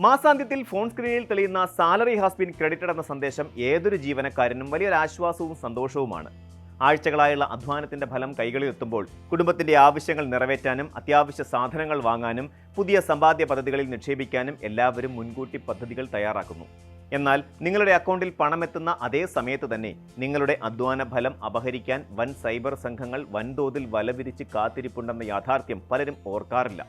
മാസാന്ത്യത്തിൽ phone സ്ക്രീനിൽ തെളിയുന്ന salary has been credited എന്ന സന്ദേശം ഏതൊരു ജീവനക്കാരനും വലിയൊരു ആശ്വാസവും സന്തോഷവുമാണ്. ആഴ്ചകളായുള്ള അധ്വാനത്തിന്റെ ഫലം കൈകളിലെത്തുമ്പോൾ കുടുംബത്തിന്റെ ആവശ്യങ്ങൾ നിറവേറ്റാനും അത്യാവശ്യ സാധനങ്ങൾ വാങ്ങാനും പുതിയ സമ്പാദ്യ പദ്ധതികളിൽ നിക്ഷേപിക്കാനും എല്ലാവരും മുൻകൂട്ടി പദ്ധതികൾ തയ്യാറാക്കുന്നു. എന്നാൽ നിങ്ങളുടെ അക്കൗണ്ടിൽ പണമെത്തുന്ന അതേ സമയത്ത് തന്നെ നിങ്ങളുടെ അധ്വാന ഫലം അപഹരിക്കാൻ വൻ സൈബർ സംഘങ്ങൾ വൻതോതിൽ വലവിരിച്ച് കാത്തിരിപ്പുണ്ടെന്ന യാഥാർത്ഥ്യം പലരും ഓർക്കാറില്ല.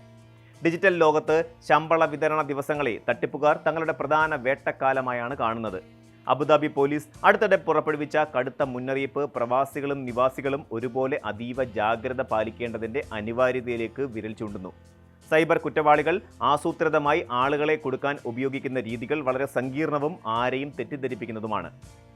ഡിജിറ്റൽ ലോകത്ത് ശമ്പള വിതരണ ദിവസങ്ങളെ തട്ടിപ്പുകാർ തങ്ങളുടെ പ്രധാന വേട്ടക്കാലമായാണ് കാണുന്നത്. അബുദാബി പോലീസ് അടുത്തിടെ പുറപ്പെടുവിച്ച കടുത്ത മുന്നറിയിപ്പ് പ്രവാസികളും നിവാസികളും ഒരുപോലെ അതീവ ജാഗ്രത പാലിക്കേണ്ടതിന്റെ അനിവാര്യതയിലേക്ക് വിരൽ ചൂണ്ടുന്നു. സൈബർ കുറ്റവാളികൾ ആസൂത്രിതമായി ആളുകളെ കൊടുക്കാൻ ഉപയോഗിക്കുന്ന രീതികൾ വളരെ സങ്കീർണവും ആരെയും തെറ്റിദ്ധരിപ്പിക്കുന്നതുമാണ്.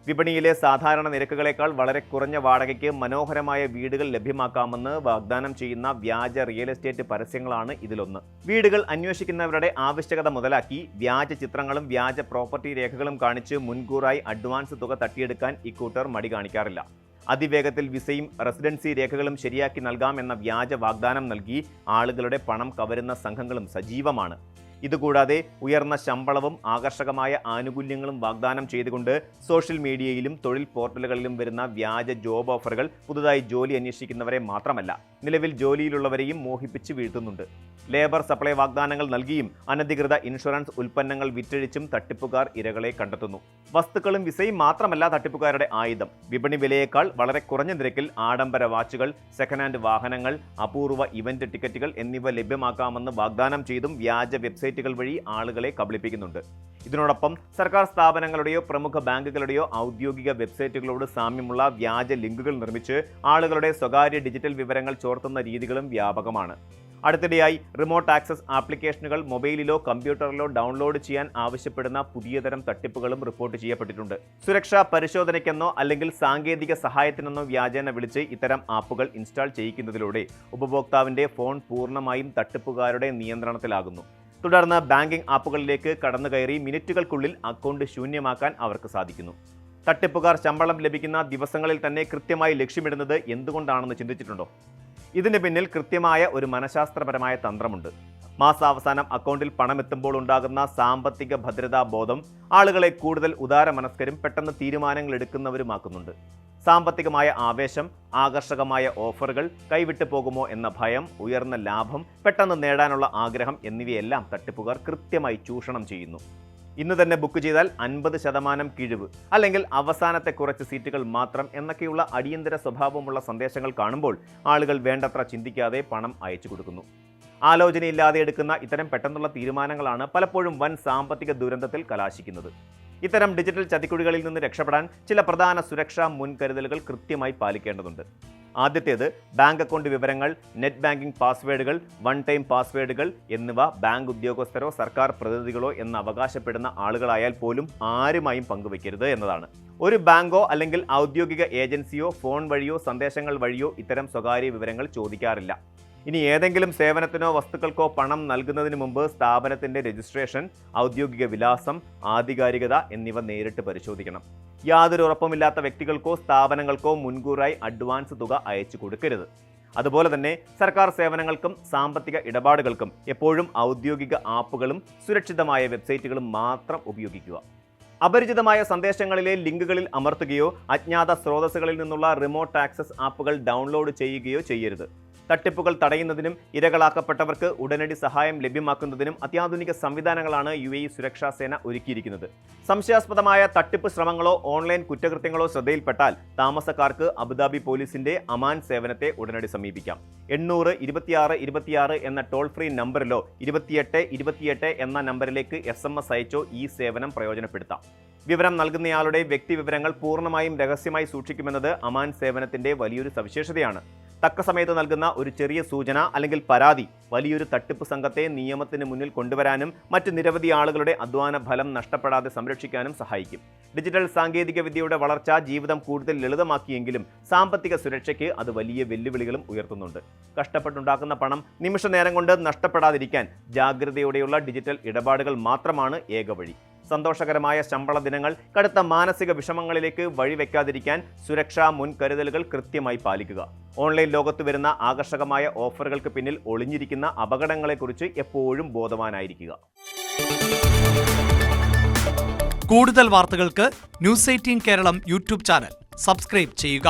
വിപണിയിലെ സാധാരണ നിരക്കുകളേക്കാൾ വളരെ കുറഞ്ഞ വാടകയ്ക്ക് മനോഹരമായ വീടുകൾ ലഭ്യമാക്കാമെന്ന് വാഗ്ദാനം ചെയ്യുന്ന വ്യാജ റിയൽ എസ്റ്റേറ്റ് പരസ്യങ്ങളാണ് ഇതിലൊന്ന്. വീടുകൾ അന്വേഷിക്കുന്നവരുടെ ആവശ്യകത മുതലാക്കി വ്യാജ ചിത്രങ്ങളും വ്യാജ പ്രോപ്പർട്ടി രേഖകളും കാണിച്ച് മുൻകൂറായി അഡ്വാൻസ് തുക തട്ടിയെടുക്കാൻ ഇക്കൂട്ടർ മടി കാണിക്കാറില്ല. അതിവേഗത്തിൽ വിസയും റെസിഡൻസി രേഖകളും ശരിയാക്കി നൽകാമെന്ന വ്യാജ വാഗ്ദാനം നൽകി ആളുകളുടെ പണം കവരുന്ന സംഘങ്ങളും സജീവമാണ്. ഇതുകൂടാതെ ഉയർന്ന ശമ്പളവും ആകർഷകമായ ആനുകൂല്യങ്ങളും വാഗ്ദാനം ചെയ്തുകൊണ്ട് സോഷ്യൽ മീഡിയയിലും തൊഴിൽ പോർട്ടലുകളിലും വരുന്ന വ്യാജ ജോബ് ഓഫറുകൾ പുതുതായി ജോലി അന്വേഷിക്കുന്നവരെ മാത്രമല്ല, നിലവിൽ ജോലിയിലുള്ളവരെയും മോഹിപ്പിച്ച് വീഴ്ത്തുന്നുണ്ട്. ലേബർ സപ്ലൈ വാഗ്ദാനങ്ങൾ നൽകിയും അനധികൃത ഇൻഷുറൻസ് ഉൽപ്പന്നങ്ങൾ വിറ്റഴിച്ചും തട്ടിപ്പുകാർ ഇരകളെ കണ്ടെത്തുന്നു. വസ്തുക്കളും വിസയും മാത്രമല്ല തട്ടിപ്പുകാരുടെ ആയുധം. വിപണി വിലയേക്കാൾ വളരെ കുറഞ്ഞ നിരക്കിൽ ആഡംബര വാച്ചുകൾ, സെക്കൻഡ് ഹാൻഡ് വാഹനങ്ങൾ, അപൂർവ ഇവന്റ് ടിക്കറ്റുകൾ എന്നിവ ലഭ്യമാക്കാമെന്ന് വാഗ്ദാനം ചെയ്തും വ്യാജ വെബ്സൈറ്റുകൾ വഴി ആളുകളെ കബളിപ്പിക്കുന്നുണ്ട്. ഇതിനോടൊപ്പം സർക്കാർ സ്ഥാപനങ്ങളുടെയോ പ്രമുഖ ബാങ്കുകളുടെയോ ഔദ്യോഗിക വെബ്സൈറ്റുകളോട് സാമ്യമുള്ള വ്യാജ ലിങ്കുകൾ നിർമ്മിച്ച് ആളുകളുടെ സ്വകാര്യ ഡിജിറ്റൽ വിവരങ്ങൾ ചോർത്തുന്ന രീതികളും വ്യാപകമാണ്. അടുത്തിടെയായി റിമോട്ട് ആക്സസ് ആപ്ലിക്കേഷനുകൾ മൊബൈലിലോ കമ്പ്യൂട്ടറിലോ ഡൗൺലോഡ് ചെയ്യാൻ ആവശ്യപ്പെടുന്ന പുതിയതരം തട്ടിപ്പുകളും റിപ്പോർട്ട് ചെയ്യപ്പെട്ടിട്ടുണ്ട്. സുരക്ഷാ പരിശോധനയ്ക്കെന്നോ അല്ലെങ്കിൽ സാങ്കേതിക സഹായത്തിനെന്നോ വ്യാജേന വിളിച്ച് ഇത്തരം ആപ്പുകൾ ഇൻസ്റ്റാൾ ചെയ്യിക്കുന്നതിലൂടെ ഉപഭോക്താവിന്റെ ഫോൺ പൂർണ്ണമായും തട്ടിപ്പുകാരുടെ നിയന്ത്രണത്തിലാകുന്നു. തുടർന്ന് ബാങ്കിംഗ് ആപ്പുകളിലേക്ക് കടന്നുകയറി മിനിറ്റുകൾക്കുള്ളിൽ അക്കൗണ്ട് ശൂന്യമാക്കാൻ അവർക്ക് സാധിക്കുന്നു. തട്ടിപ്പുകാർ ശമ്പളം ലഭിക്കുന്ന ദിവസങ്ങളിൽ തന്നെ കൃത്യമായി ലക്ഷ്യമിടുന്നത് എന്തുകൊണ്ടാണെന്ന് ചിന്തിച്ചിട്ടുണ്ടോ? ഇതിന് പിന്നിൽ കൃത്യമായ ഒരു മനഃശാസ്ത്രപരമായ തന്ത്രമുണ്ട്. മാസാവസാനം അക്കൗണ്ടിൽ പണമെത്തുമ്പോൾ ഉണ്ടാകുന്ന സാമ്പത്തിക ഭദ്രതാ ബോധം ആളുകളെ കൂടുതൽ ഉദാരമനസ്കരും പെട്ടെന്ന് തീരുമാനങ്ങൾ എടുക്കുന്നവരുമാക്കുന്നുണ്ട്. സാമ്പത്തികമായ ആവേശം, ആകർഷകമായ ഓഫറുകൾ, കൈവിട്ടു പോകുമോ എന്ന ഭയം, ഉയർന്ന ലാഭം, പെട്ടെന്ന് നേടാനുള്ള ആഗ്രഹം എന്നിവയെല്ലാം തട്ടിപ്പുകാർ കൃത്യമായി ചൂഷണം ചെയ്യുന്നു. ഇന്ന് തന്നെ ബുക്ക് ചെയ്താൽ 50% കിഴിവ്, അല്ലെങ്കിൽ അവസാനത്തെ കുറച്ച് സീറ്റുകൾ മാത്രം എന്നൊക്കെയുള്ള അടിയന്തര സ്വഭാവമുള്ള സന്ദേശങ്ങൾ കാണുമ്പോൾ ആളുകൾ വേണ്ടത്ര ചിന്തിക്കാതെ പണം അയച്ചു കൊടുക്കുന്നു. ആലോചനയില്ലാതെ എടുക്കുന്ന ഇത്തരം പെട്ടെന്നുള്ള തീരുമാനങ്ങളാണ് പലപ്പോഴും വൻ സാമ്പത്തിക ദുരന്തത്തിൽ കലാശിക്കുന്നത്. ഇത്തരം ഡിജിറ്റൽ ചതിക്കുഴികളിൽ നിന്ന് രക്ഷപ്പെടാൻ ചില പ്രധാന സുരക്ഷാ മുൻകരുതലുകൾ കൃത്യമായി പാലിക്കേണ്ടതുണ്ട്. ആദ്യത്തേത്, ബാങ്ക് അക്കൗണ്ട് വിവരങ്ങൾ, നെറ്റ് ബാങ്കിംഗ് പാസ്വേഡുകൾ, വൺ ടൈം പാസ്വേഡുകൾ എന്നിവ ബാങ്ക് ഉദ്യോഗസ്ഥരോ സർക്കാർ പ്രതിനിധികളോ എന്ന് അവകാശപ്പെടുന്ന ആളുകളായാൽ പോലും ആരുമായും പങ്കുവയ്ക്കരുത് എന്നതാണ്. ഒരു ബാങ്കോ അല്ലെങ്കിൽ ഔദ്യോഗിക ഏജൻസിയോ ഫോൺ വഴിയോ സന്ദേശങ്ങൾ വഴിയോ ഇത്തരം സ്വകാര്യ വിവരങ്ങൾ ചോദിക്കാറില്ല. ഇനി ഏതെങ്കിലും സേവനത്തിനോ വസ്തുക്കൾക്കോ പണം നൽകുന്നതിന് മുമ്പ് സ്ഥാപനത്തിന്റെ രജിസ്ട്രേഷൻ, ഔദ്യോഗിക വിലാസം, ആധികാരികത എന്നിവ നേരിട്ട് പരിശോധിക്കണം. യാതൊരു ഉറപ്പുമില്ലാത്ത വ്യക്തികൾക്കോ സ്ഥാപനങ്ങൾക്കോ മുൻകൂറായി അഡ്വാൻസ് തുക അയച്ചു കൊടുക്കരുത്. അതുപോലെ തന്നെ സർക്കാർ സേവനങ്ങൾക്കും സാമ്പത്തിക ഇടപാടുകൾക്കും എപ്പോഴും ഔദ്യോഗിക ആപ്പുകളും സുരക്ഷിതമായ വെബ്സൈറ്റുകളും മാത്രം ഉപയോഗിക്കുക. അപരിചിതമായ സന്ദേശങ്ങളിലെ ലിങ്കുകളിൽ അമർത്തുകയോ അജ്ഞാത സ്രോതസ്സുകളിൽ നിന്നുള്ള റിമോട്ട് ആക്സസ് ആപ്പുകൾ ഡൗൺലോഡ് ചെയ്യുകയോ ചെയ്യരുത്. തട്ടിപ്പുകൾ തടയുന്നതിനും ഇരകളാക്കപ്പെട്ടവർക്ക് ഉടനടി സഹായം ലഭ്യമാക്കുന്നതിനും അത്യാധുനിക സംവിധാനങ്ങളാണ് UAE സുരക്ഷാ സേന ഒരുക്കിയിരിക്കുന്നത്. സംശയാസ്പദമായ തട്ടിപ്പ് ശ്രമങ്ങളോ ഓൺലൈൻ കുറ്റകൃത്യങ്ങളോ ശ്രദ്ധയിൽപ്പെട്ടാൽ താമസക്കാർക്ക് അബുദാബി പോലീസിന്റെ അമാൻ സേവനത്തെ ഉടനടി സമീപിക്കാം. 800-26-26 എന്ന ടോൾ ഫ്രീ നമ്പറിലോ 28-28 എന്ന നമ്പറിലേക്ക് SMS അയച്ചോ ഈ സേവനം പ്രയോജനപ്പെടുത്താം. വിവരം നൽകുന്നയാളുടെ വ്യക്തിവിവരങ്ങൾ പൂർണ്ണമായും രഹസ്യമായി സൂക്ഷിക്കുമെന്നത് അമാൻ സേവനത്തിന്റെ വലിയൊരു സവിശേഷതയാണ്. തക്ക സമയത്ത് നൽകുന്ന ഒരു ചെറിയ സൂചന അല്ലെങ്കിൽ പരാതി വലിയൊരു തട്ടിപ്പ് സംഘത്തെ നിയമത്തിന് മുന്നിൽ കൊണ്ടുവരാനും മറ്റ് നിരവധി ആളുകളുടെ അധ്വാന ഫലം നഷ്ടപ്പെടാതെ സംരക്ഷിക്കാനും സഹായിക്കും. ഡിജിറ്റൽ സാങ്കേതിക വിദ്യയുടെ വളർച്ച ജീവിതം കൂടുതൽ ലളിതമാക്കിയെങ്കിലും സാമ്പത്തിക സുരക്ഷയ്ക്ക് അത് വലിയ വെല്ലുവിളികളും ഉയർത്തുന്നുണ്ട്. കഷ്ടപ്പെട്ടുണ്ടാക്കുന്ന പണം നിമിഷ നേരം കൊണ്ട് നഷ്ടപ്പെടാതിരിക്കാൻ ജാഗ്രതയോടെയുള്ള ഡിജിറ്റൽ ഇടപാടുകൾ മാത്രമാണ് ഏക വഴി. സന്തോഷകരമായ ശമ്പള ദിനങ്ങൾ കടുത്ത മാനസിക വിഷമങ്ങളിലേക്ക് വഴിവെക്കാതിരിക്കാൻ സുരക്ഷാ മുൻകരുതലുകൾ കൃത്യമായി പാലിക്കുക. ഓൺലൈൻ ലോകത്ത് വരുന്ന ആകർഷകമായ ഓഫറുകൾക്ക് പിന്നിൽ ഒളിഞ്ഞിരിക്കുന്ന അപകടങ്ങളെക്കുറിച്ച് എപ്പോഴും ബോധവാനായിരിക്കുക. കൂടുതൽ വാർത്തകൾക്ക് news 18 Keralam YouTube channel subscribe ചെയ്യുക.